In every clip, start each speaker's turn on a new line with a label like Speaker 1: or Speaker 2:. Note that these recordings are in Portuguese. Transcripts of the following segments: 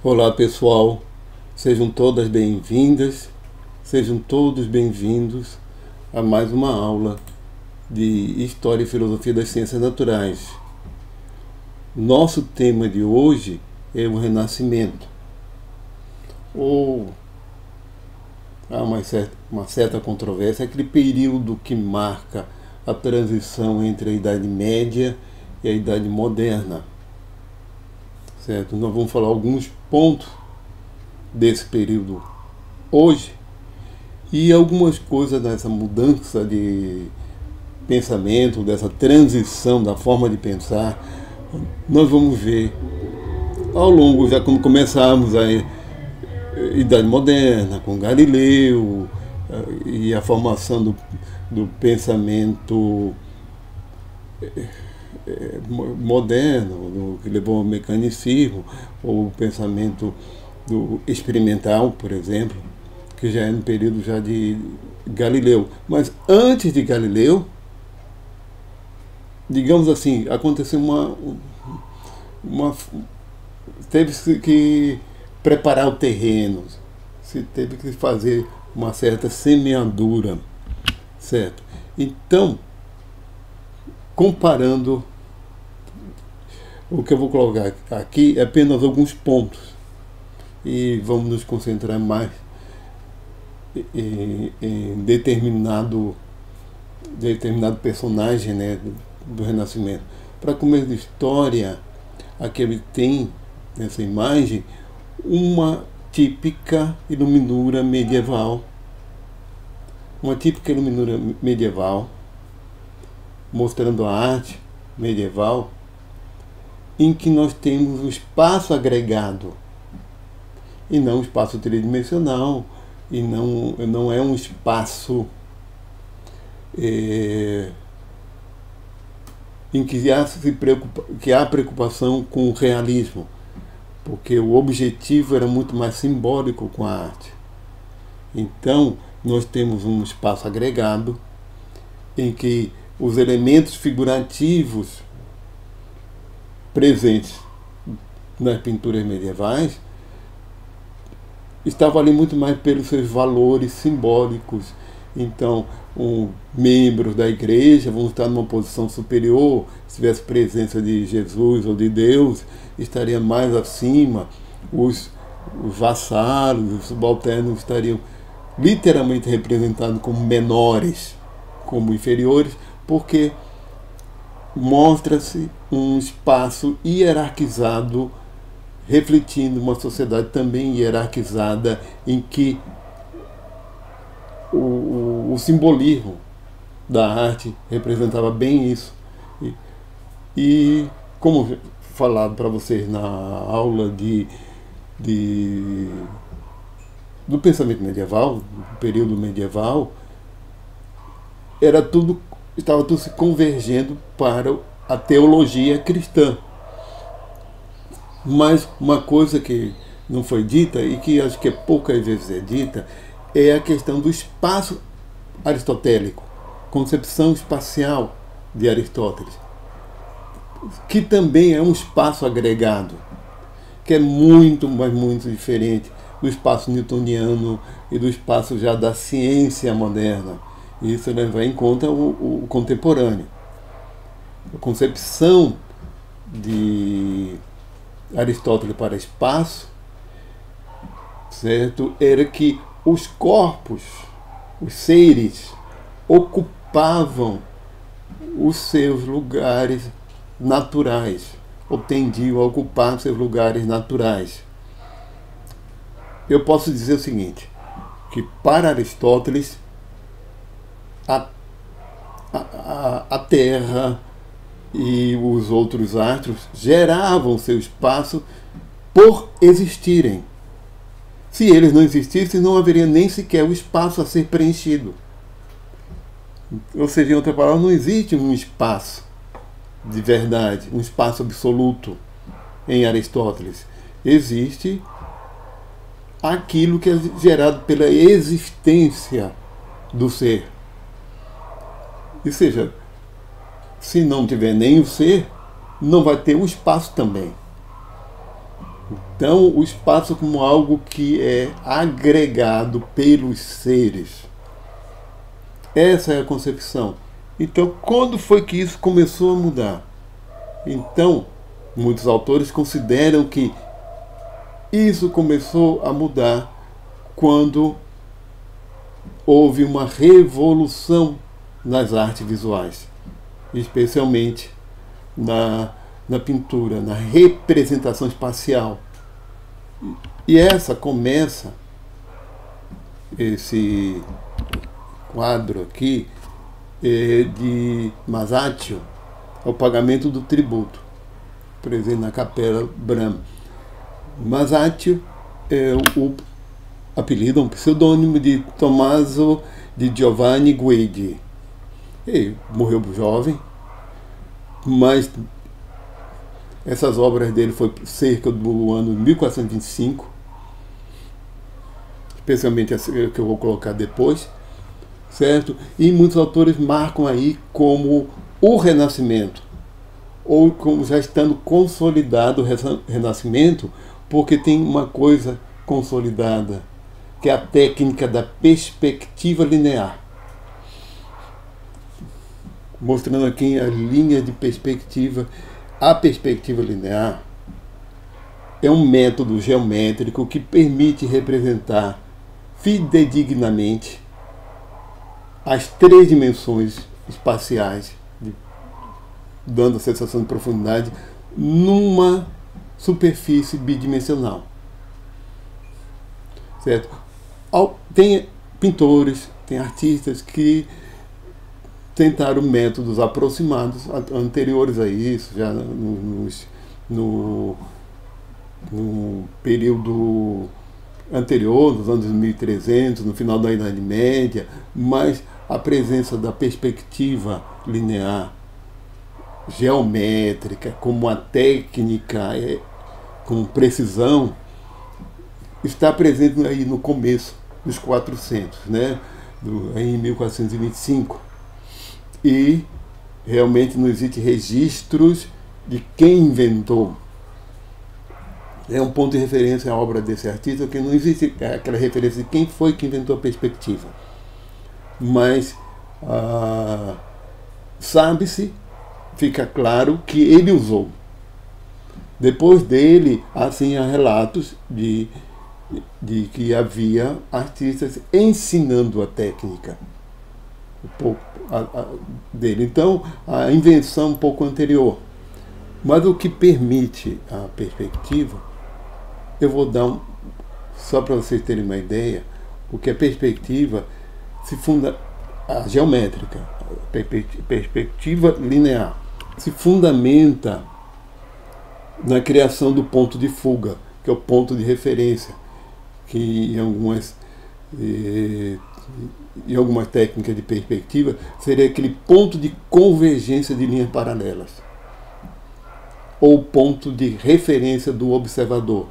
Speaker 1: Olá pessoal, sejam todas bem-vindas, sejam todos bem-vindos a mais uma aula de História e Filosofia das Ciências Naturais. Nosso tema de hoje é o Renascimento. Há uma certa controvérsia, aquele período que marca a transição entre a Idade Média e a Idade Moderna. Certo? Nós vamos falar alguns pontos desse período hoje e algumas coisas dessa mudança de pensamento, dessa transição da forma de pensar, nós vamos ver ao longo, já quando começarmos a Idade Moderna, com Galileu e a formação do pensamento moderno, que levou ao mecanicismo, ou o pensamento do experimental, por exemplo, que já é no período já de Galileu. Mas antes de Galileu, digamos assim, aconteceu teve-se que preparar o terreno, se teve que fazer uma certa semeadura, certo? Então, comparando, o que eu vou colocar aqui é apenas alguns pontos e vamos nos concentrar mais em determinado personagem, né, do Renascimento. Para começo de história, aqui ele tem nessa imagem uma típica iluminura medieval, mostrando a arte medieval, em que nós temos o espaço agregado e não o espaço tridimensional, e não é um espaço em que há preocupação com o realismo, porque o objetivo era muito mais simbólico com a arte. Então, nós temos um espaço agregado em que os elementos figurativos presentes nas pinturas medievais, estava ali muito mais pelos seus valores simbólicos. Então, membros da igreja vão estar numa posição superior. Se tivesse presença de Jesus ou de Deus, estaria mais acima. Os vassalos, os subalternos estariam literalmente representados como menores, como inferiores, porque mostra-se um espaço hierarquizado, refletindo uma sociedade também hierarquizada, em que o simbolismo da arte representava bem isso. E como falado para vocês na aula do pensamento medieval, do período medieval, estava tudo se convergendo para a teologia cristã. Mas uma coisa que não foi dita, e que acho que poucas vezes é dita, é a questão do espaço aristotélico, concepção espacial de Aristóteles, que também é um espaço agregado, que é muito, mas muito diferente do espaço newtoniano e do espaço já da ciência moderna. Isso leva em conta o contemporâneo. A concepção de Aristóteles para espaço, certo, era que os corpos, os seres, ocupavam os seus lugares naturais, ou tendiam a ocupar seus lugares naturais. Eu posso dizer o seguinte, que para Aristóteles a Terra e os outros astros geravam seu espaço por existirem. Se eles não existissem, não haveria nem sequer o espaço a ser preenchido. Ou seja, em outra palavra, não existe um espaço de verdade, um espaço absoluto em Aristóteles. Existe aquilo que é gerado pela existência do ser. Ou seja, se não tiver nem o ser, não vai ter o espaço também. Então, o espaço como algo que é agregado pelos seres. Essa é a concepção. Então, quando foi que isso começou a mudar? Então, muitos autores consideram que isso começou a mudar quando houve uma revolução nas artes visuais, especialmente na pintura, na representação espacial. E essa começa, esse quadro aqui, de Masaccio, o pagamento do tributo, presente na Capela Brahma. Masaccio é o apelido, um pseudônimo de Tommaso di Giovanni Guidi. Ele morreu jovem, mas essas obras dele foi cerca do ano 1425, especialmente essa que eu vou colocar depois, certo? E muitos autores marcam aí como o Renascimento, ou como já estando consolidado o Renascimento, porque tem uma coisa consolidada, que é a técnica da perspectiva linear. Mostrando aqui a linha de perspectiva. A perspectiva linear é um método geométrico que permite representar fidedignamente as três dimensões espaciais, dando a sensação de profundidade, numa superfície bidimensional. Certo? Tem pintores, tem artistas que tentaram métodos aproximados, anteriores a isso, já no período anterior, nos anos 1300, no final da Idade Média, mas a presença da perspectiva linear, geométrica, como uma técnica com precisão, está presente aí no começo dos 400, né? Em 1425. E realmente não existe registros de quem inventou É um ponto de referência à obra desse artista, que não existe aquela referência de quem foi que inventou a perspectiva. Mas sabe-se, fica claro que ele usou. Depois dele, assim, há relatos de que havia artistas ensinando a técnica dele. Então, a invenção um pouco anterior. Mas o que permite a perspectiva, eu vou dar só para vocês terem uma ideia, porque a perspectiva se funda, a geométrica, a perspectiva linear, se fundamenta na criação do ponto de fuga, que é o ponto de referência, que em algumas técnicas de perspectiva seria aquele ponto de convergência de linhas paralelas, ou ponto de referência do observador.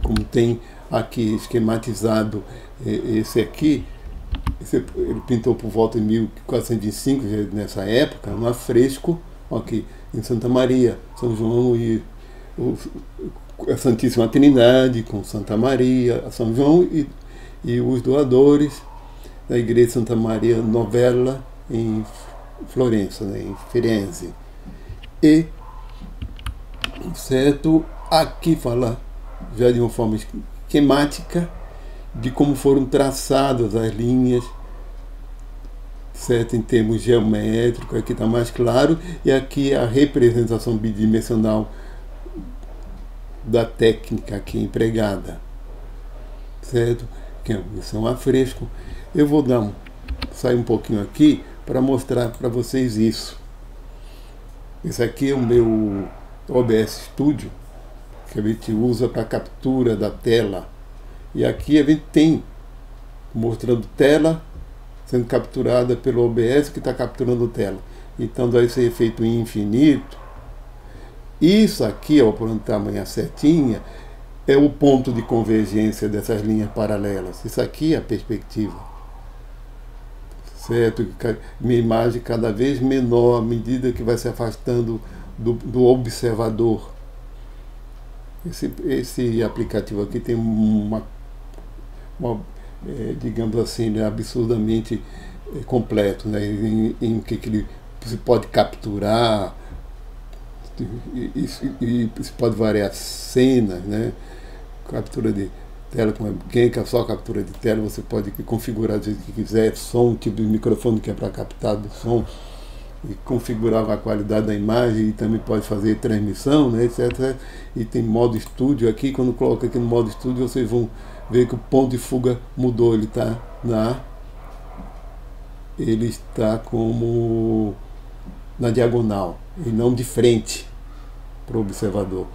Speaker 1: Como tem aqui esquematizado esse aqui, ele pintou por volta de 1405, nessa época, um afresco aqui em Santa Maria, São João e a Santíssima Trindade com Santa Maria, São João e os doadores da Igreja de Santa Maria Novella em Florença, né, em Firenze. E, certo, aqui fala já de uma forma esquemática de como foram traçadas as linhas, certo, em termos geométricos, aqui está mais claro, e aqui a representação bidimensional da técnica aqui empregada, certo? Isso é um afresco. Eu vou sair um pouquinho aqui para mostrar para vocês isso. Esse aqui é o meu OBS Studio, que a gente usa para captura da tela. E aqui a gente tem mostrando tela sendo capturada pelo OBS que está capturando tela. Então dá esse efeito infinito. Isso aqui, ó, por um tamanho setinha, é o ponto de convergência dessas linhas paralelas. Isso aqui é a perspectiva. Certo? Minha imagem cada vez menor à medida que vai se afastando do observador. Esse aplicativo aqui tem digamos assim, né, absurdamente completo, né, em que ele se pode capturar e se pode variar cenas, né, captura de tela com webcam, que é só captura de tela, você pode configurar do jeito que quiser, som, tipo de microfone que é para captar do som, e configurar a qualidade da imagem, e também pode fazer transmissão, né, etc. E tem modo estúdio aqui. Quando coloca aqui no modo estúdio, vocês vão ver que o ponto de fuga mudou, ele está como na diagonal e não de frente para o observador.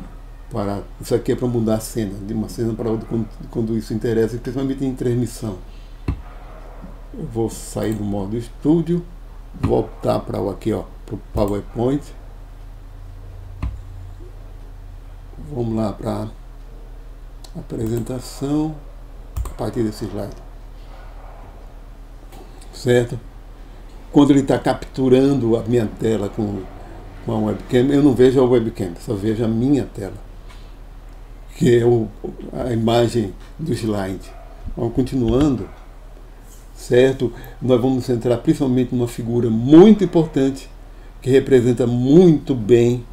Speaker 1: Isso aqui é para mudar a cena, de uma cena para outra, quando isso interessa, principalmente em transmissão. Eu vou sair do modo estúdio, voltar para aqui, ó, para o PowerPoint. Vamos lá para a apresentação a partir desse slide. Certo? Quando ele está capturando a minha tela com a webcam, eu não vejo a webcam, só vejo a minha tela, que é a imagem do slide. Vamos continuando. Certo? Nós vamos nos centrar principalmente numa figura muito importante que representa muito bem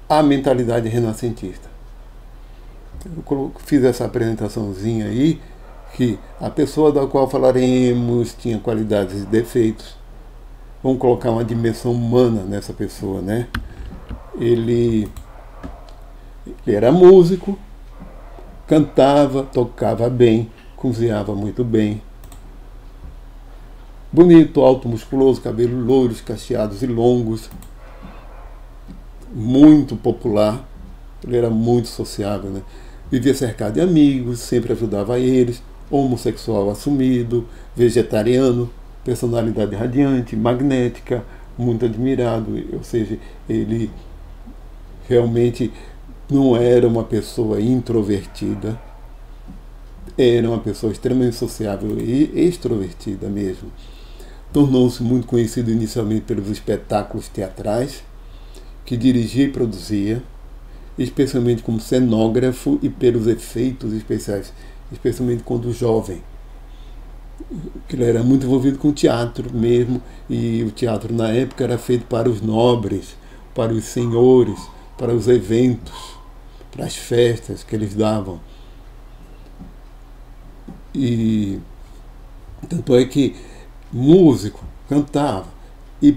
Speaker 1: a mentalidade renascentista. Eu fiz essa apresentaçãozinha aí, que a pessoa da qual falaremos tinha qualidades e defeitos. Vamos colocar uma dimensão humana nessa pessoa, né? Ele era músico, cantava, tocava bem, cozinhava muito bem, bonito, alto, musculoso, cabelos louros, cacheados e longos, muito popular. Ele era muito sociável, né? Vivia cercado de amigos, sempre ajudava eles, homossexual assumido, vegetariano, personalidade radiante, magnética, muito admirado. Ou seja, ele realmente não era uma pessoa introvertida, era uma pessoa extremamente sociável e extrovertida mesmo. Tornou-se muito conhecido inicialmente pelos espetáculos teatrais, que dirigia e produzia, especialmente como cenógrafo e pelos efeitos especiais, especialmente quando jovem. Ele era muito envolvido com teatro mesmo, e o teatro na época era feito para os nobres, para os senhores, para os eventos, para as festas que eles davam. E tanto é que músico, cantava e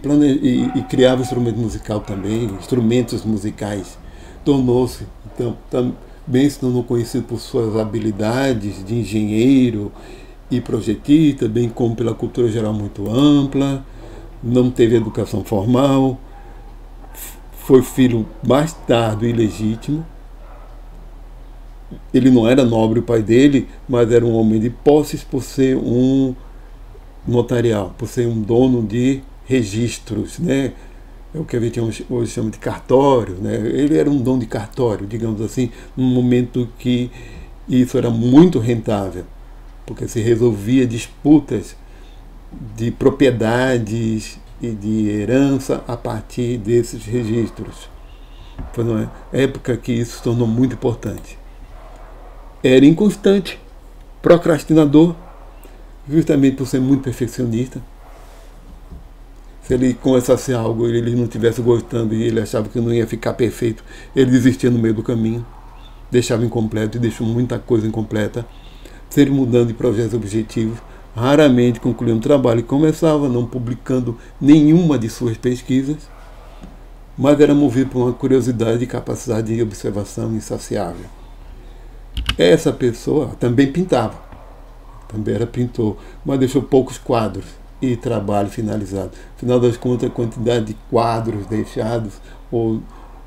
Speaker 1: criava instrumento musical também, instrumentos musicais. Tornou-se, então, também se tornou conhecido por suas habilidades de engenheiro e projetista, bem como pela cultura geral muito ampla. Não teve educação formal, foi filho bastardo e ilegítimo. Ele não era nobre, o pai dele, mas era um homem de posses por ser um notarial, por ser um dono de registros, né? É o que a gente hoje chama de cartório, né? Ele era um dono de cartório, digamos assim, num momento que isso era muito rentável, porque se resolvia disputas de propriedades e de herança a partir desses registros. Foi uma época que isso se tornou muito importante. Era inconstante, procrastinador, justamente por ser muito perfeccionista. Se ele começasse algo e ele não estivesse gostando e ele achava que não ia ficar perfeito, ele desistia no meio do caminho, deixava incompleto e deixou muita coisa incompleta, sempre mudando de projetos objetivos, raramente concluía um trabalho e começava não publicando nenhuma de suas pesquisas, mas era movido por uma curiosidade e capacidade de observação insaciável. Essa pessoa também pintava, também era pintor, mas deixou poucos quadros e trabalho finalizado. Afinal das contas, a quantidade de quadros deixados, ou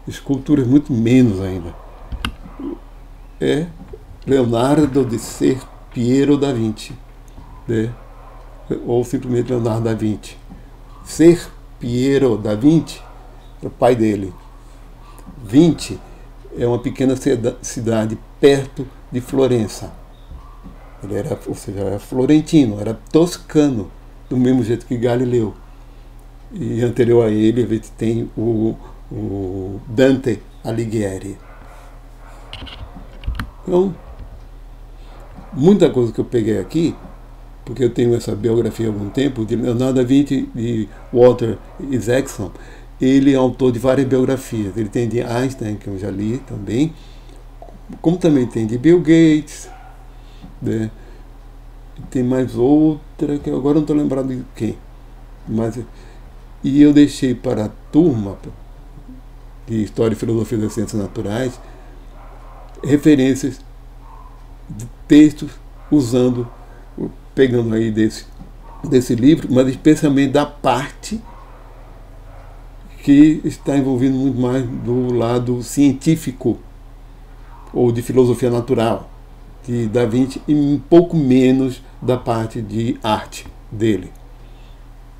Speaker 1: esculturas muito menos ainda. É Leonardo de Ser Piero da Vinci, né? Ou simplesmente Leonardo da Vinci. Ser Piero da Vinci é o pai dele. Vinci é uma pequena cidade perto de Florença. Ele era, ou seja, era florentino, era toscano, do mesmo jeito que Galileu. E anterior a ele, a gente tem o Dante Alighieri. Então, muita coisa que eu peguei aqui, porque eu tenho essa biografia há algum tempo, de Leonardo da Vinci e Walter Isaacson. Ele é autor de várias biografias. Ele tem de Einstein, que eu já li também, como também tem de Bill Gates, né? Tem mais outra, que agora não estou lembrado de quem. Mas, e eu deixei para a turma de História e Filosofia das Ciências Naturais referências de textos pegando aí desse livro, mas especialmente da parte que está envolvido muito mais do lado científico ou de filosofia natural de Da Vinci e um pouco menos da parte de arte dele.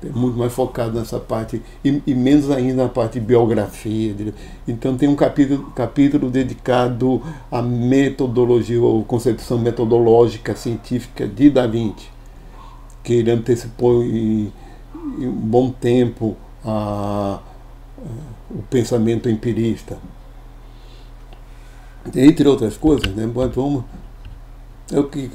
Speaker 1: É muito mais focado nessa parte e menos ainda na parte de biografia dele. Então tem um capítulo dedicado à metodologia ou concepção metodológica científica de Da Vinci, que ele antecipou em um bom tempo o pensamento empirista, entre outras coisas, né? Vamos,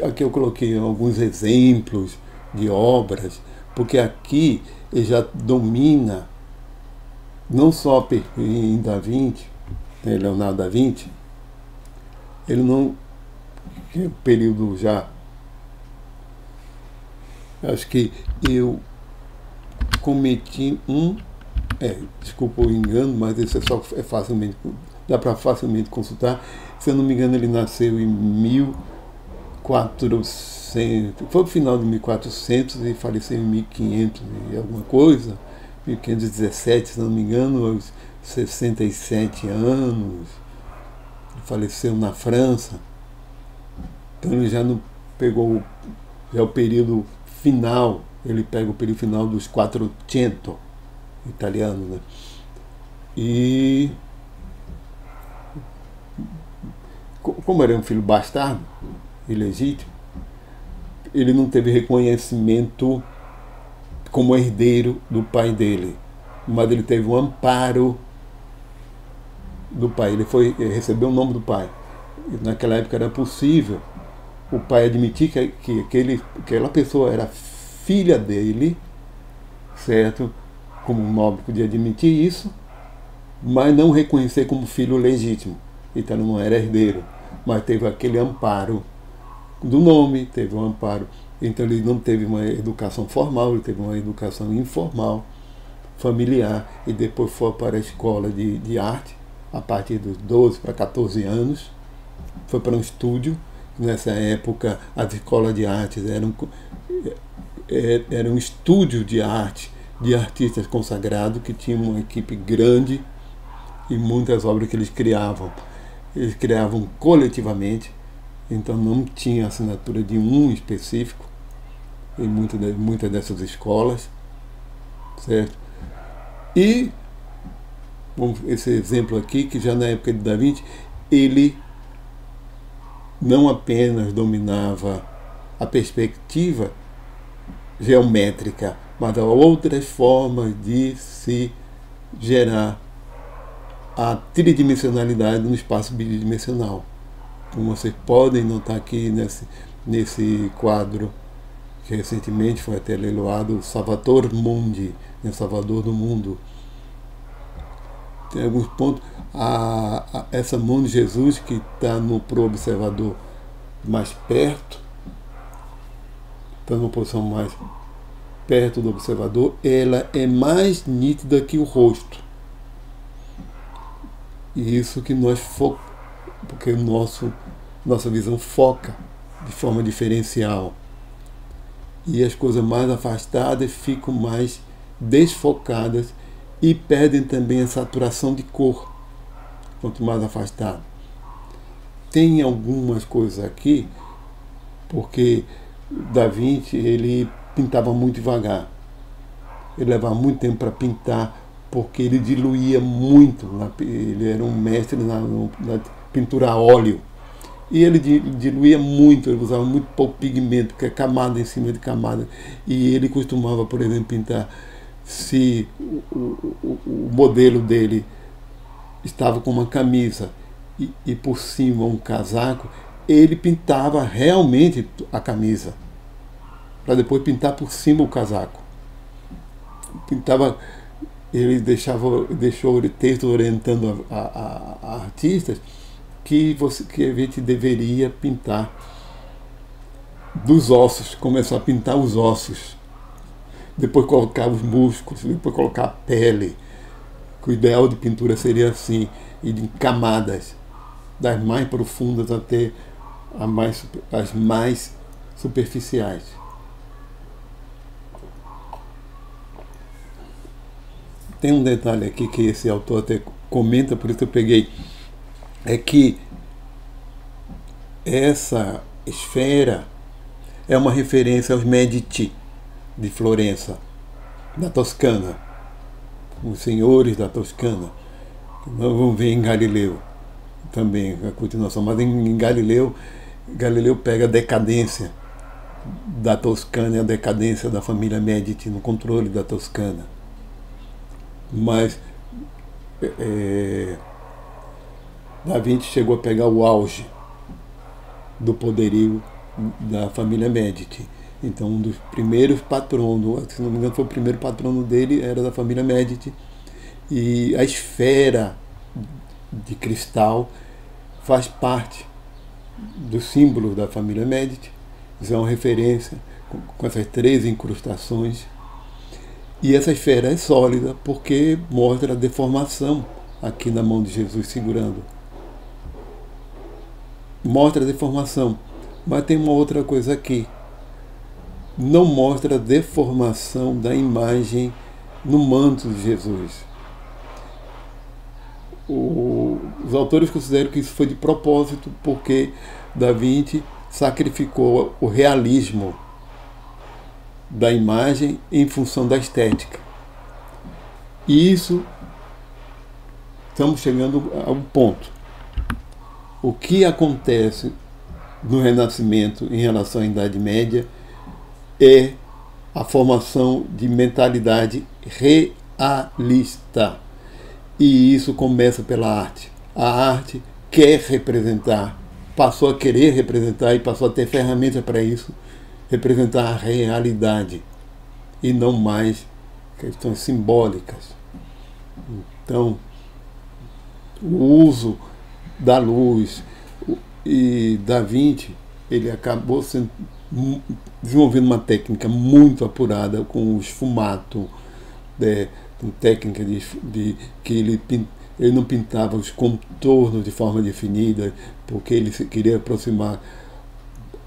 Speaker 1: aqui eu coloquei alguns exemplos de obras, porque aqui ele já domina não só em Da Vinci, né, Leonardo da Vinci, ele não, que é um período já, acho que eu cometi desculpa o engano, mas isso é facilmente, dá para facilmente consultar. Se eu não me engano, ele nasceu em 1400, foi no final de 1400 e faleceu em 1500 e alguma coisa, 1517, se não me engano, aos 67 anos. Ele faleceu na França. Então ele já não pegou já o período final, ele pega o período final dos 400 italiano, né? E como era um filho bastardo, ilegítimo, ele não teve reconhecimento como herdeiro do pai dele, mas ele teve um amparo do pai. Ele recebeu o nome do pai. E naquela época era possível o pai admitir que aquela pessoa era filha dele, certo? Como um nobre podia admitir isso, mas não reconhecer como filho legítimo. Então ele não era herdeiro, mas teve aquele amparo do nome, teve um amparo. Então ele não teve uma educação formal, ele teve uma educação informal, familiar, e depois foi para a escola de arte, a partir dos 12 para 14 anos, foi para um estúdio. Nessa época as escolas de artes eram um estúdio de arte, de artistas consagrados, que tinham uma equipe grande, e muitas obras que eles criavam coletivamente, então não tinha assinatura de um específico em muitas dessas escolas, certo? E esse exemplo aqui, que já na época de Da Vinci, ele não apenas dominava a perspectiva geométrica, mas há outras formas de se gerar a tridimensionalidade no espaço bidimensional. Como vocês podem notar aqui nesse quadro, que recentemente foi até leiloado, o Salvator Mundi, o Salvador do Mundo. Tem alguns pontos. Essa mão de Jesus, que está pro observador mais perto, está numa posição mais perto do observador, ela é mais nítida que o rosto. E isso que nós focamos, porque nossa visão foca de forma diferencial. E as coisas mais afastadas ficam mais desfocadas e perdem também a saturação de cor, quanto mais afastado. Tem algumas coisas aqui, porque Da Vinci ele pintava muito devagar. Ele levava muito tempo para pintar, porque ele diluía muito. Ele era um mestre na pintura a óleo. E ele diluía muito, ele usava muito pouco pigmento, porque é camada em cima de camada. E ele costumava, por exemplo, pintar, se o modelo dele estava com uma camisa e por cima um casaco, ele pintava realmente a camisa, para depois pintar por cima o casaco. Ele deixou o texto orientando a artistas que a gente deveria pintar dos ossos, começar a pintar os ossos, depois colocar os músculos, depois colocar a pele. O ideal de pintura seria assim, e de camadas, das mais profundas até as mais superficiais. Tem um detalhe aqui que esse autor até comenta, por isso que eu peguei, é que essa esfera é uma referência aos Medici de Florença, da Toscana, os senhores da Toscana, que nós vamos ver em Galileu também, a continuação, mas em Galileu pega a decadência da Toscana e a decadência da família Medici no controle da Toscana. Mas Da Vinci chegou a pegar o auge do poderio da família Medici. Então, um dos primeiros patronos, se não me engano, foi o primeiro patrono dele, era da família Medici. E a esfera de cristal faz parte dos símbolos da família Medici. Isso é uma referência com essas 3 incrustações. E essa esfera é sólida porque mostra a deformação aqui na mão de Jesus segurando. Mostra a deformação. Mas tem uma outra coisa aqui. Não mostra a deformação da imagem no manto de Jesus. Os autores consideram que isso foi de propósito, porque Da Vinci sacrificou o realismo da imagem em função da estética. E isso, estamos chegando a um ponto. O que acontece no Renascimento em relação à Idade Média é a formação de mentalidade realista. E isso começa pela arte. A arte quer representar, passou a querer representar e passou a ter ferramentas para isso, representar a realidade e não mais questões simbólicas. Então, o uso da luz e Da Vinci, ele acabou desenvolvendo uma técnica muito apurada com o esfumato, com técnica que ele não pintava os contornos de forma definida, porque ele queria aproximar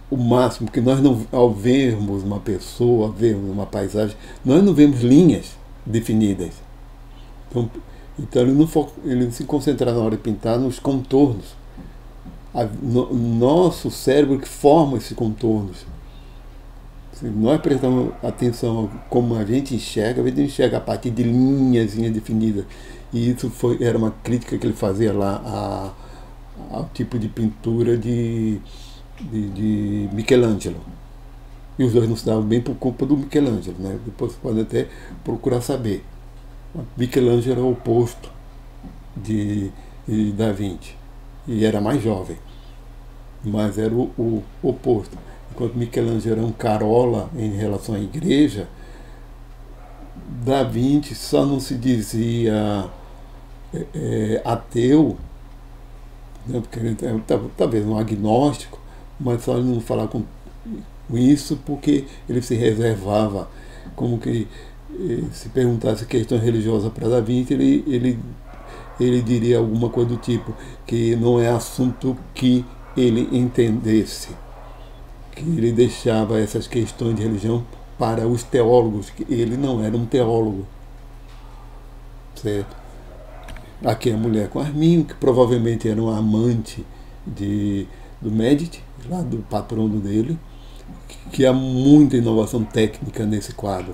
Speaker 1: o máximo, porque nós não, ao vermos uma pessoa, vermos uma paisagem, nós não vemos linhas definidas. Então ele não se concentrava na hora de pintar nos contornos. Nosso cérebro que forma esses contornos. Se nós prestamos atenção como a gente enxerga a partir de linhas definidas. E isso era uma crítica que ele fazia lá ao tipo de pintura de Michelangelo. E os dois não se davam bem por culpa do Michelangelo, né? Depois você pode até procurar saber. Michelangelo era o oposto de Da Vinci. E era mais jovem. Mas era o oposto. Enquanto Michelangelo era um carola em relação à igreja, Da Vinci só não se dizia ateu, né, porque ele talvez um agnóstico, mas só ele não falar com isso porque ele se reservava, como que se perguntasse questão religiosa para Da Vinci, ele diria alguma coisa do tipo que não é assunto que ele entendesse, que ele deixava essas questões de religião para os teólogos, que ele não era um teólogo, certo? Aqui a mulher com Arminio, que provavelmente era uma amante do Medici, lá do patrono dele, que há muita inovação técnica nesse quadro.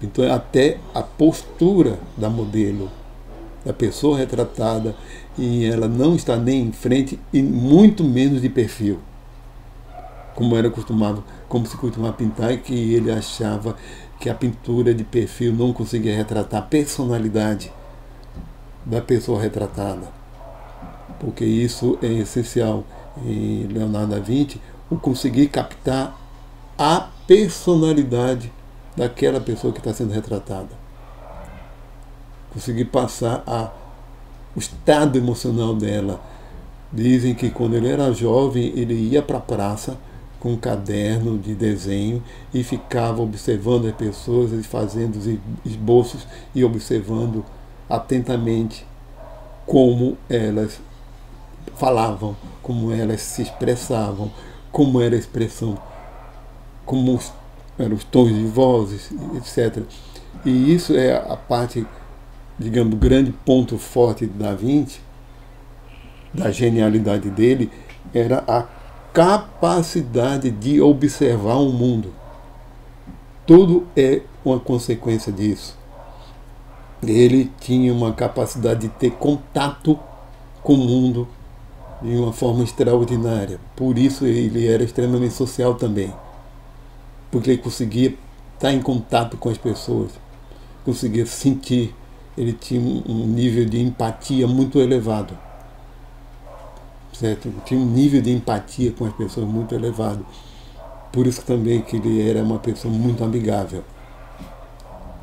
Speaker 1: Então até a postura da modelo, da pessoa retratada, e ela não está nem em frente e muito menos de perfil, como se costumava pintar, e que ele achava que a pintura de perfil não conseguia retratar a personalidade da pessoa retratada, porque isso é essencial em Leonardo da Vinci, o conseguir captar a personalidade daquela pessoa que está sendo retratada, conseguir passar o estado emocional dela. Dizem que quando ele era jovem ele ia para a praça com um caderno de desenho e ficava observando as pessoas e fazendo os esboços e observando atentamente como elas falavam, como elas se expressavam, como era a expressão, como eram os tons de vozes, etc. E isso é a parte, digamos, o grande ponto forte de Da Vinci, da genialidade dele, era a capacidade de observar o mundo. Tudo é uma consequência disso. Ele tinha uma capacidade de ter contato com o mundo de uma forma extraordinária. Por isso ele era extremamente social também. Porque ele conseguia estar em contato com as pessoas, conseguia sentir. Ele tinha um nível de empatia muito elevado. Certo? Tinha um nível de empatia com as pessoas muito elevado. Por isso também que ele era uma pessoa muito amigável.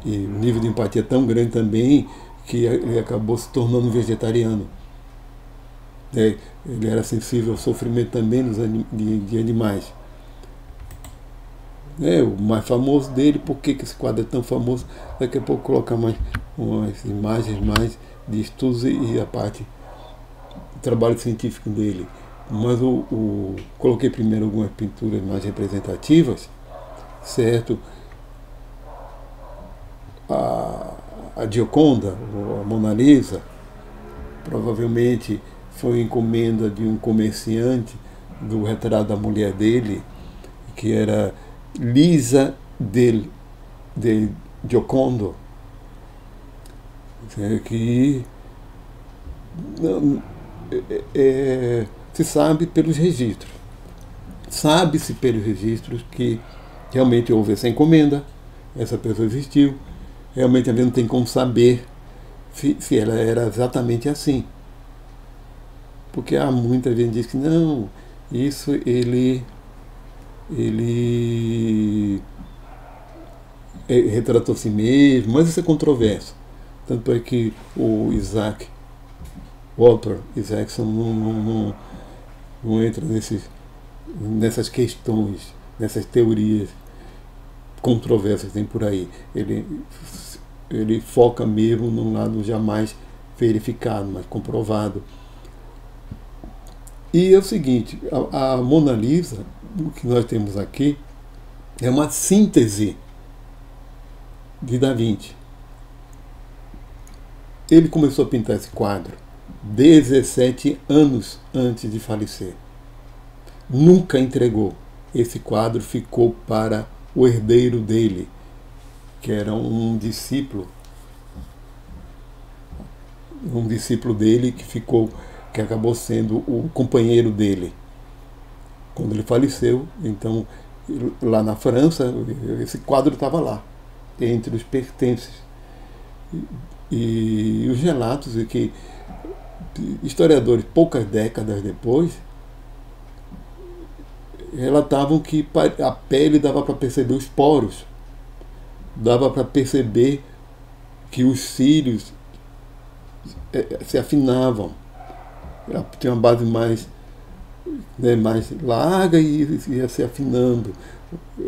Speaker 1: E o nível de empatia tão grande também que ele acabou se tornando vegetariano. Ele era sensível ao sofrimento também de animais. O mais famoso dele, por que esse quadro é tão famoso? Daqui a pouco colocar mais umas imagens mais de estudos e a parte do trabalho científico dele. Mas coloquei primeiro algumas pinturas mais representativas, certo? A Gioconda, a Mona Lisa, provavelmente foi encomenda de um comerciante do retrato da mulher dele, que era Lisa de Giocondo, que se sabe pelos registros. Sabe-se pelos registros que realmente houve essa encomenda, essa pessoa existiu. Realmente a gente não tem como saber se ela era exatamente assim. Porque há muita gente que diz que não, isso ele retratou a si mesmo, mas isso é controverso. Tanto é que o Walter Isaacson não entra nessas questões, nessas teorias controversas que tem por aí. Ele foca mesmo num lado jamais verificado, mas comprovado. E é o seguinte, a Mona Lisa, o que nós temos aqui, é uma síntese de Da Vinci. Ele começou a pintar esse quadro 17 anos antes de falecer. Nunca entregou. Esse quadro ficou para o herdeiro dele, que era um discípulo dele que acabou sendo o companheiro dele quando ele faleceu. Então, lá na França, esse quadro estava lá, entre os pertences. E os relatos é que historiadores, poucas décadas depois, relatavam que a pele dava para perceber os poros, dava para perceber que os cílios se afinavam. Ela tinha uma base mais larga e ia se afinando.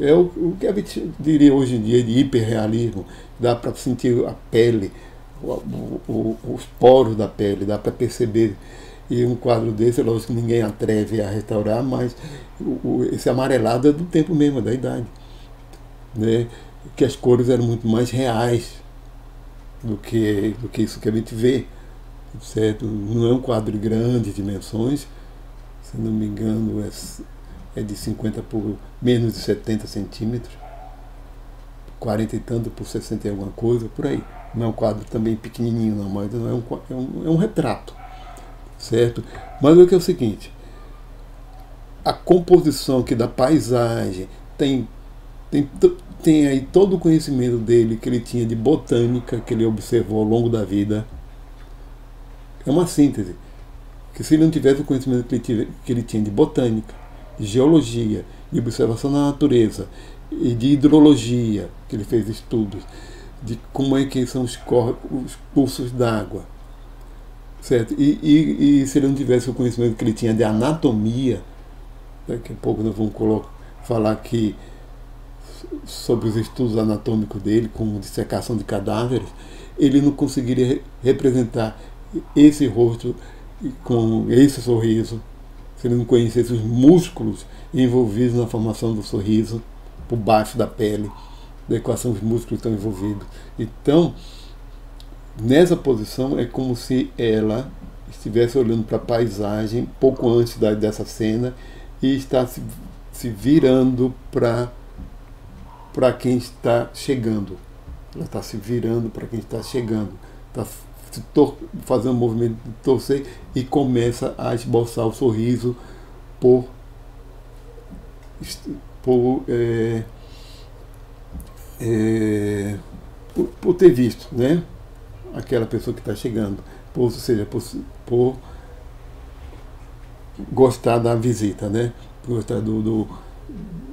Speaker 1: É o que a gente diria hoje em dia de hiperrealismo. Dá para sentir a pele, os poros da pele, dá para perceber. E um quadro desse, lógico que ninguém atreve a restaurar, mas esse amarelado é do tempo mesmo, da idade. Né? Que as cores eram muito mais reais do que isso que a gente vê. Certo? Não é um quadro de grandes dimensões, se não me engano é de 50 por menos de 70 centímetros, 40 e tanto por 60 e alguma coisa, por aí. Não é um quadro também pequenininho não, mas não é um retrato, certo? Mas o que é o seguinte, a composição aqui da paisagem tem aí todo o conhecimento dele que ele tinha de botânica, que ele observou ao longo da vida. É uma síntese, que se ele não tivesse o conhecimento que ele tinha de botânica, de geologia, de observação da natureza e de hidrologia, que ele fez estudos, de como é que são os cursos d'água, certo? E se ele não tivesse o conhecimento que ele tinha de anatomia, daqui a pouco nós vamos falar aqui sobre os estudos anatômicos dele, como dissecação de cadáveres, ele não conseguiria representar esse rosto com esse sorriso, se ele não conhecesse os músculos envolvidos na formação do sorriso, por baixo da pele, da equação dos músculos estão envolvidos. Então, nessa posição é como se ela estivesse olhando para a paisagem pouco antes dessa cena e está se virando para quem está chegando. Ela está se virando para quem está chegando. Está fazendo um movimento de torcer e começa a esboçar o sorriso por ter visto, né? Aquela pessoa que está chegando, ou seja, por gostar da visita, né? Gostar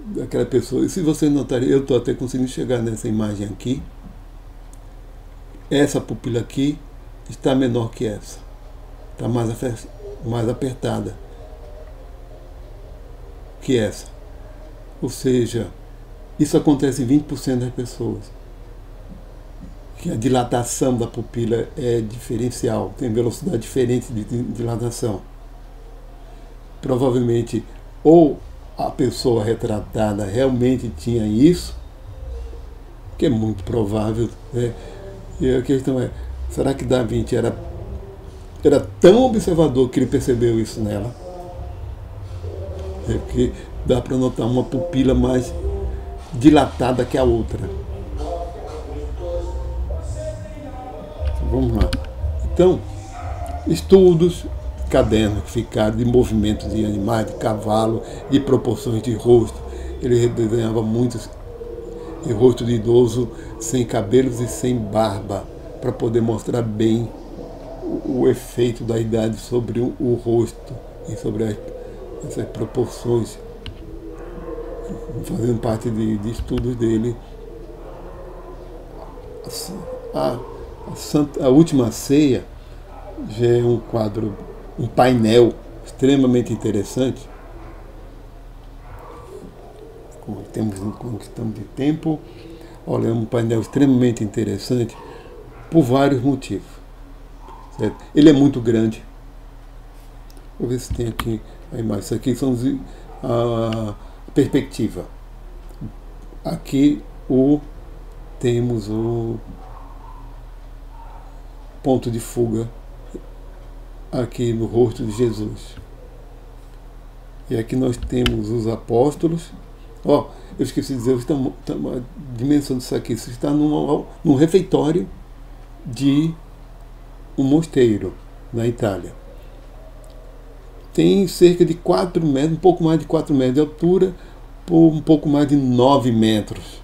Speaker 1: daquela pessoa. E se você notar, eu estou até conseguindo chegar nessa imagem aqui. Essa pupila aqui está menor que essa, está mais apertada que essa. Ou seja, isso acontece em 20% das pessoas. Que a dilatação da pupila é diferencial, tem velocidade diferente de dilatação. Provavelmente, ou a pessoa retratada realmente tinha isso, que é muito provável, né? E a questão é, será que Da Vinci era tão observador que ele percebeu isso nela? É que dá para notar uma pupila mais dilatada que a outra. Vamos lá. Então, estudos, cadernos que ficaram de movimentos de animais, de cavalo, de proporções de rosto. Ele desenhava muitos de rosto de idoso sem cabelos e sem barba, para poder mostrar bem o efeito da idade sobre o rosto e sobre essas proporções, fazendo parte de estudos dele. A Última Ceia já é um quadro, um painel extremamente interessante. Como estamos de tempo, olha, é um painel extremamente interessante por vários motivos. Certo? Ele é muito grande. Vou ver se tem aqui a imagem. Isso aqui são a perspectiva. Aqui temos o ponto de fuga aqui no rosto de Jesus. E aqui nós temos os apóstolos. Eu esqueci de dizer, a dimensão disso aqui. Isso está num refeitório de um mosteiro na Itália. Tem cerca de 4 metros, um pouco mais de 4 metros de altura, por um pouco mais de 9 metros.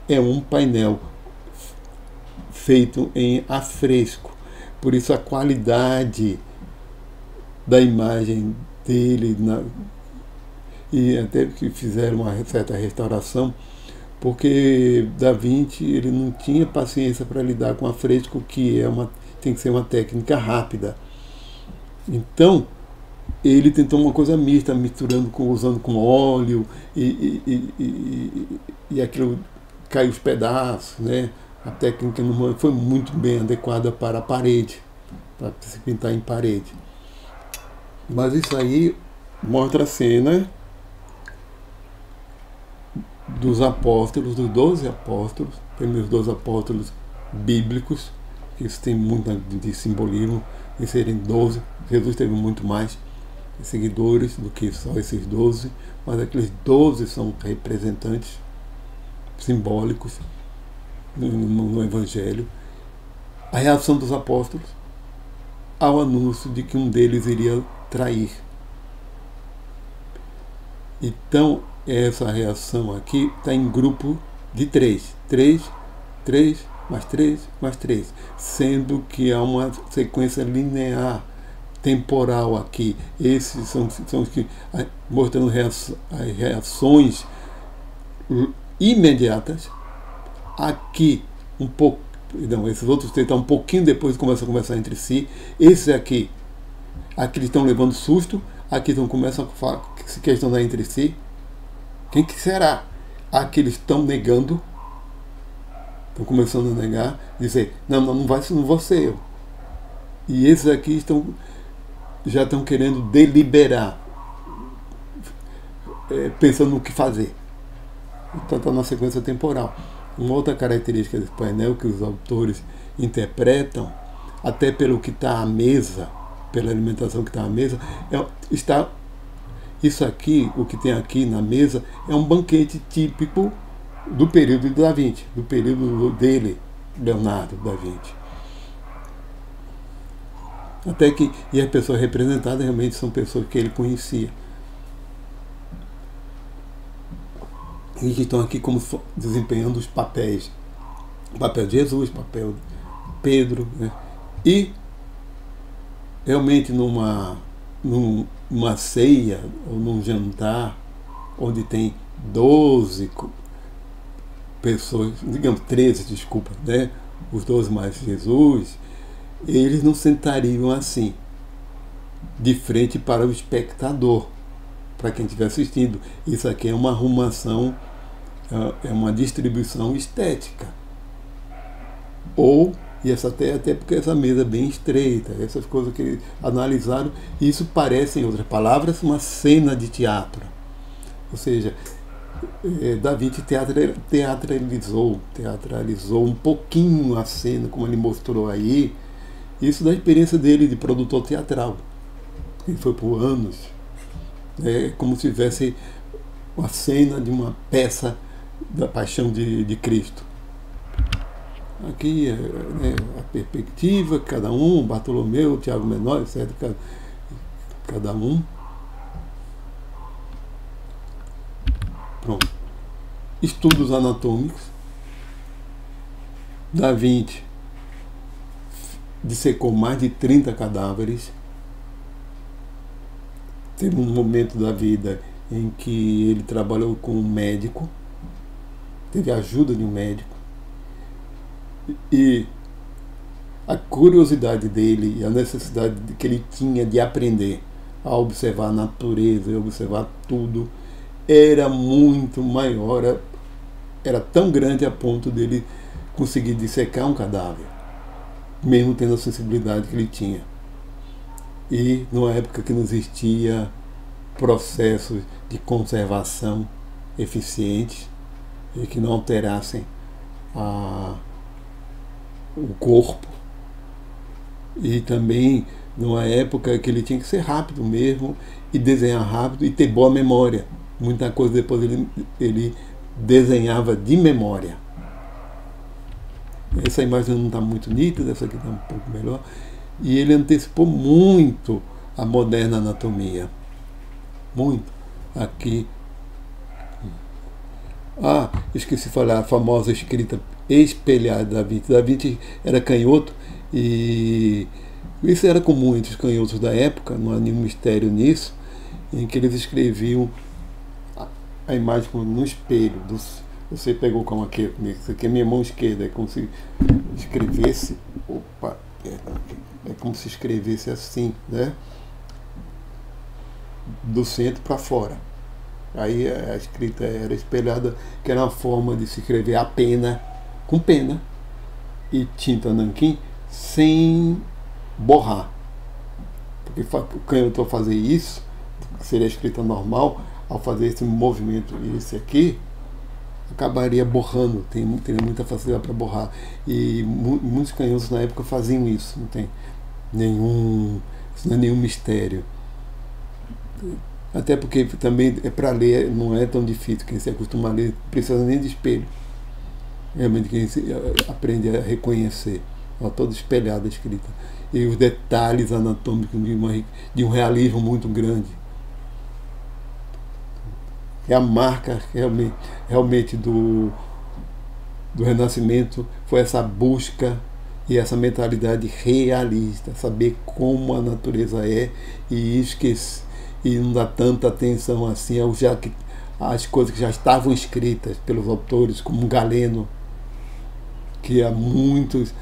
Speaker 1: É um painel feito em afresco. Por isso a qualidade da imagem dele, e até que fizeram uma certa restauração, porque Da Vinci ele não tinha paciência para lidar com afresco, que tem que ser uma técnica rápida. Então ele tentou uma coisa mista, usando com óleo, e aquilo caiu os pedaços, né? A técnica não foi muito bem adequada para a parede, para se pintar em parede. Mas isso aí mostra a cena dos apóstolos, dos 12 apóstolos, primeiros 12 apóstolos bíblicos, que isso tem muito de simbolismo, em serem 12. Jesus teve muito mais seguidores do que só esses 12, mas aqueles 12 são representantes simbólicos no Evangelho. A reação dos apóstolos ao anúncio de que um deles iria trair. Então, essa reação aqui está em grupo de 3. 3, mais 3, mais 3. Sendo que há uma sequência linear, temporal aqui. Esses são os que mostrando as reações imediatas. Aqui, um pouco. Não, esses outros 3 estão um pouquinho depois começam a conversar entre si. Esses aqui eles estão levando susto. Aqui começam a se questionar entre si. Quem que será? Aqui eles estão negando. Estão começando a negar. Dizer, não vou ser eu. E esses aqui já estão querendo deliberar. Pensando no que fazer. Então está na sequência temporal. Uma outra característica desse painel que os autores interpretam, até pelo que está à mesa, pela alimentação que está à mesa, isso aqui, o que tem aqui na mesa, é um banquete típico do período de Da Vinci, do período dele, Leonardo da Vinci. E as pessoas representadas realmente são pessoas que ele conhecia. E que estão aqui como desempenhando os papéis. O papel de Jesus, o papel de Pedro. Né? E realmente numa ceia ou num jantar onde tem 12 pessoas, digamos 13, desculpa, né? Os 12 mais Jesus, eles não sentariam assim, de frente para o espectador, para quem estiver assistindo. Isso aqui é uma arrumação, é uma distribuição estética. E até porque essa mesa é bem estreita, essas coisas que eles analisaram, isso parece, em outras palavras, uma cena de teatro. Ou seja, Da Vinci teatralizou um pouquinho a cena, como ele mostrou aí, isso da experiência dele de produtor teatral. Ele foi por anos. É como se tivesse uma cena de uma peça da Paixão de Cristo. Aqui a perspectiva, cada um, Bartolomeu, Tiago Menor, etc. Cada um. Pronto. Estudos anatômicos. Da Vinci dissecou mais de 30 cadáveres. Teve um momento da vida em que ele trabalhou com um médico, teve a ajuda de um médico, e a curiosidade dele e a necessidade que ele tinha de aprender a observar a natureza e observar tudo era muito maior, era tão grande a ponto dele conseguir dissecar um cadáver, mesmo tendo a sensibilidade que ele tinha. E numa época que não existia processos de conservação eficientes e que não alterassem o corpo, e também numa época que ele tinha que ser rápido mesmo e desenhar rápido e ter boa memória. Muita coisa depois ele desenhava de memória. Essa imagem não está muito nítida, essa aqui está um pouco melhor. E ele antecipou muito a moderna anatomia. Muito. Aqui. Esqueci de falar a famosa escrita espelhada da Vinci. Da Vinci era canhoto e isso era comum entre os canhotos da época, não há nenhum mistério nisso, em que eles escreviam a imagem no espelho. Você pegou como aqui, isso aqui é minha mão esquerda, é como se escrevesse. É como se escrevesse assim, né? Do centro para fora. Aí a escrita era espelhada, que era uma forma de se escrever a pena, com pena e tinta nanquim, sem borrar. Porque o canhoto, ao fazer isso, que seria a escrita normal, ao fazer esse movimento e esse aqui, acabaria borrando, teria muita facilidade para borrar. E muitos canhotos na época faziam isso, não tem isso não é nenhum mistério. Até porque também para ler não é tão difícil, quem se acostuma a ler não precisa nem de espelho. Realmente quem aprende a reconhecer, ela toda espelhada a escrita. E os detalhes anatômicos de um realismo muito grande. E a marca realmente do Renascimento foi essa busca e essa mentalidade realista, saber como a natureza é e esquecer, e não dar tanta atenção assim às coisas que já estavam escritas pelos autores, como Galeno, que há muitos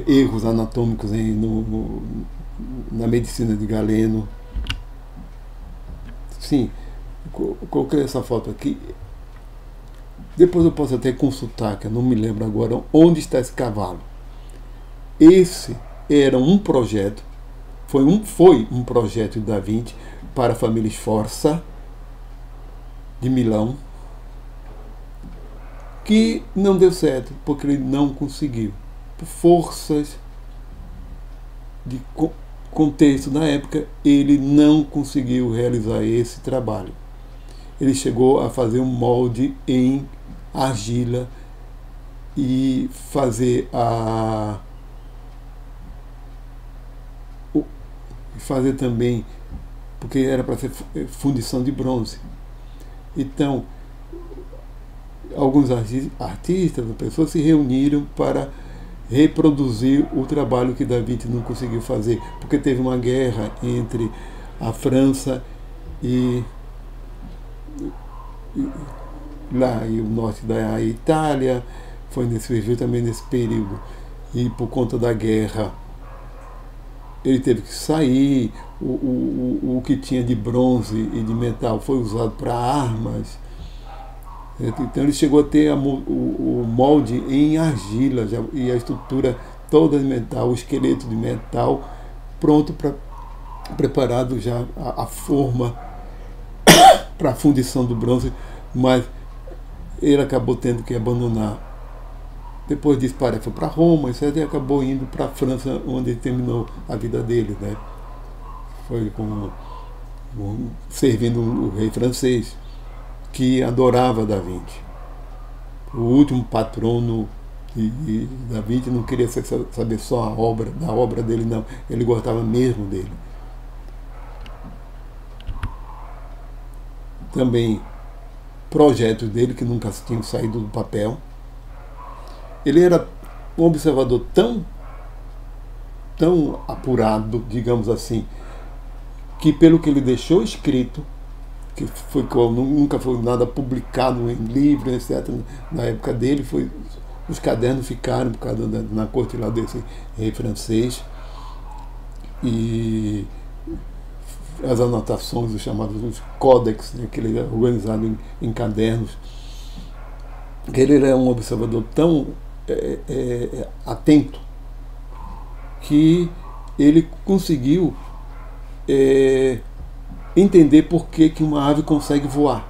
Speaker 1: erros anatômicos na medicina de Galeno. Sim, coloquei essa foto aqui. Depois eu posso até consultar, que eu não me lembro agora onde está esse cavalo. Esse era um projeto, foi um projeto de Da Vinci para a família Sforza de Milão, que não deu certo, porque ele não conseguiu, por forças de contexto na época, ele não conseguiu realizar esse trabalho. Ele chegou a fazer um molde em argila e fazer também, porque era para ser fundição de bronze. Então, alguns artistas, pessoas se reuniram para reproduzir o trabalho que Da Vinci não conseguiu fazer, porque teve uma guerra entre a França e o norte da Itália, surgiu também nesse período, e por conta da guerra ele teve que sair, o que tinha de bronze e de metal foi usado para armas. Então ele chegou a ter o molde em argila e a estrutura toda de metal, o esqueleto de metal pronto, preparado já a forma para a fundição do bronze, mas ele acabou tendo que abandonar. Depois disso, foi para Roma, etc., e acabou indo para a França, onde ele terminou a vida dele, né? Foi servindo o rei francês, que adorava Da Vinci. O último patrono de Da Vinci não queria saber só da obra dele, não. Ele gostava mesmo dele. Também projetos dele que nunca tinham saído do papel. Ele era um observador tão apurado, digamos assim, que pelo que ele deixou escrito, que nunca foi nada publicado em livro, etc. Na época dele, os cadernos ficaram por causa na corte lá desse rei francês, e as anotações, os chamados códex, né, que ele era organizado em cadernos. Ele era um observador tão atento que ele conseguiu entender por que uma ave consegue voar.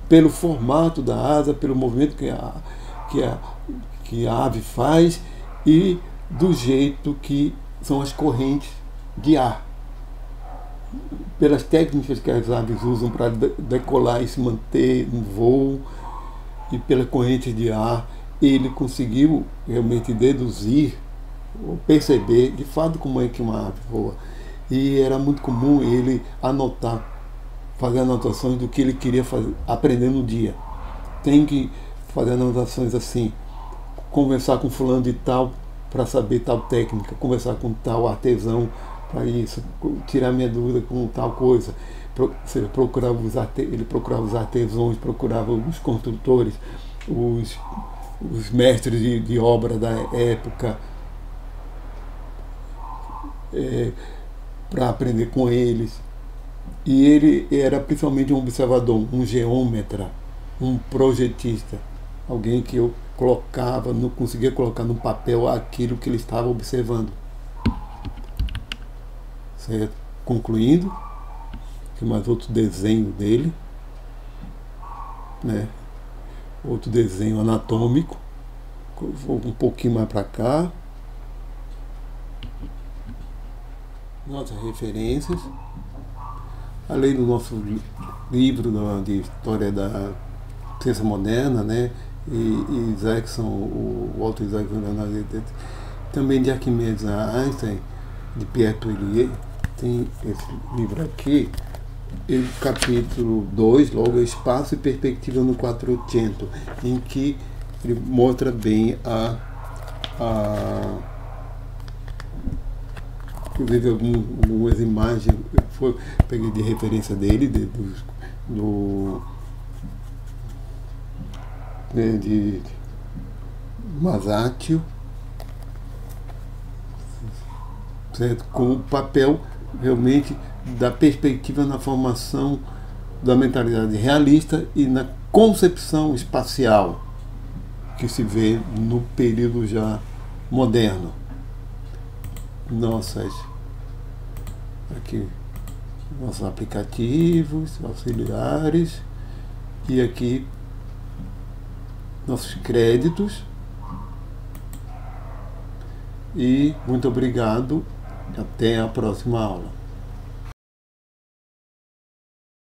Speaker 1: Pelo formato da asa, pelo movimento que a ave faz e do jeito que são as correntes de ar. Pelas técnicas que as aves usam para decolar e se manter no voo, e pelas correntes de ar, ele conseguiu realmente deduzir, ou perceber de fato como é que uma ave voa. E era muito comum ele fazer anotações do que ele queria aprender no dia. Tem que fazer anotações assim, conversar com fulano de tal para saber tal técnica, conversar com tal artesão para isso, tirar minha dúvida com tal coisa. Ele procurava os artesãos, procurava os construtores, os mestres de obra da época, para aprender com eles. E ele era principalmente um observador, um geômetra, um projetista, alguém que eu não conseguia colocar no papel aquilo que ele estava observando. Certo? Concluindo, que mais outro desenho dele, né? Outro desenho anatômico. Vou um pouquinho mais para cá. Nossas referências. Além do nosso livro de história da ciência moderna, né? E Isaacson, o Walter Isaacson, também de Arquimedes a Einstein, de Pierre Tournier. Tem esse livro aqui, capítulo 2, logo Espaço e Perspectiva no 400, em que ele mostra bem inclusive algumas imagens, peguei de referência dele, de Masaccio, certo? Com o papel realmente da perspectiva na formação da mentalidade realista e na concepção espacial que se vê no período já moderno. Nossos aplicativos auxiliares, e aqui nossos créditos. E muito obrigado, até a próxima aula.